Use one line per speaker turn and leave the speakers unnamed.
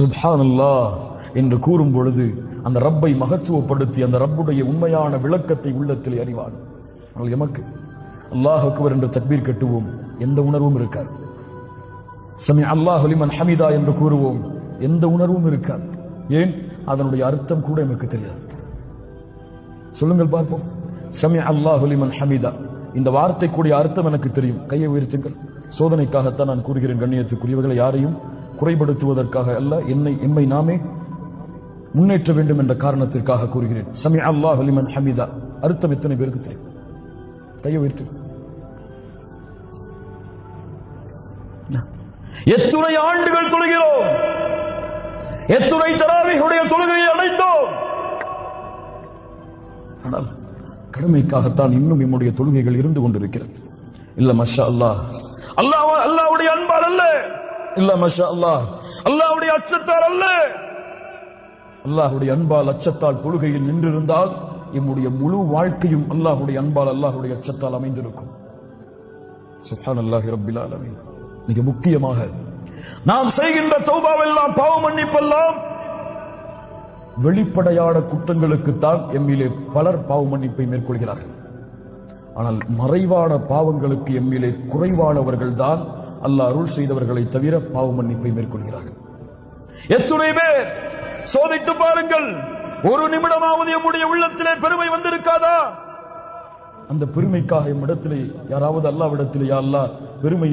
சுப்ஹானல்லாஹ் என்று கூறும் பொழுது அந்த ரப்பை மகத்துவப்படுத்தி அந்த ரப்புடைய உண்மையான விளக்கத்தை உள்ளத்தில் அறிவான். ஆனால் எமக்கு அல்லாஹ் அக்பர் என்று தக்பீர் கட்டுவோம், எந்த உணர்வும் இருக்காது. சமி அல்லாஹு லிமன் ஹமிதா என்று கூறுவோம், எந்த உணர்வும் இருக்காது. ஏன்? அதனுடைய அர்த்தம் கூட எனக்கு தெரியாது. சொல்லுங்கள் பார்ப்போம். சமி அல்லாஹு லிமன் ஹமிதா, இந்த வார்த்தைக்குரிய அர்த்தம் எனக்கு தெரியும். கையை உயர்த்துங்கள். சோதனைக்காகத்தான் நான் கூறுகிறேன் கண்ணியத்துக்குரியவர்களை, யாரையும் குறைபடுத்துவதற்காக அல்ல, எம்மை நாமே முன்னேற்ற வேண்டும் என்ற காரணத்திற்காக கூறுகிறேன். சமி அல்லாஹு லிமன் ஹமிதா அர்த்தம் எத்தனை பேருக்கு தெரியும்? கையை உயர்த்து. எத்துணை ஆண்டுகள் தொழுகிறோம், எத்துணை தராவீஹுடைய தொழுகையை அடைந்தோம். ஆனால் கடமைக்காகத்தான் இன்னும் நம்முடைய தொழுகைகள் இருந்து கொண்டிருக்கிறது. இல்ல மஷா அல்லாஹ், அல்லாஹ்வுடைய அன்பால் அல்ல, இல்ல மஷா அல்லாஹ், அல்லாஹ்வுடைய அச்சத்தால் அல்ல. அல்லாஹ்வுடைய அன்பால் அச்சத்தால் தொழுகையில் நின்றிருந்தால் நம்முடைய முழு வாழ்க்கையும் அல்லாஹ்வுடைய அன்பால் அல்லாஹ்வுடைய அச்சத்தால் அமைந்திருக்கும். சுப்ஹானல்லாஹி ரப்பில் ஆலமீன். மிக முக்கியமாக நாம் செய்கின்ற தௌபாவெல்லாம், பாவ மன்னிப்பெல்லாம் வெளிப்படையான குற்றங்களுக்குத்தான் எம்மிலே பலர் பாவ மன்னிப்பை மேற்கொள்கிறார்கள். ஆனால் மறைவான பாவங்களுக்கு எம்மிலே குறைவானவர்கள் தான் அல்லாஹ் அருள் செய்தவர்களை தவிர பாவ மன்னிப்பை மேற்கொள்கிறார்கள். எத்துணை பேர் சோதித்து பாருங்கள், ஒரு நிமிடமாவது நம்முடைய உள்ளத்திலே பெருமை வந்திருக்காதா? அந்த பெருமைக்காக எம்மிடத்திலே யாராவது அல்லாஹ்விடத்திலே, யா அல்லாஹ் பெருமை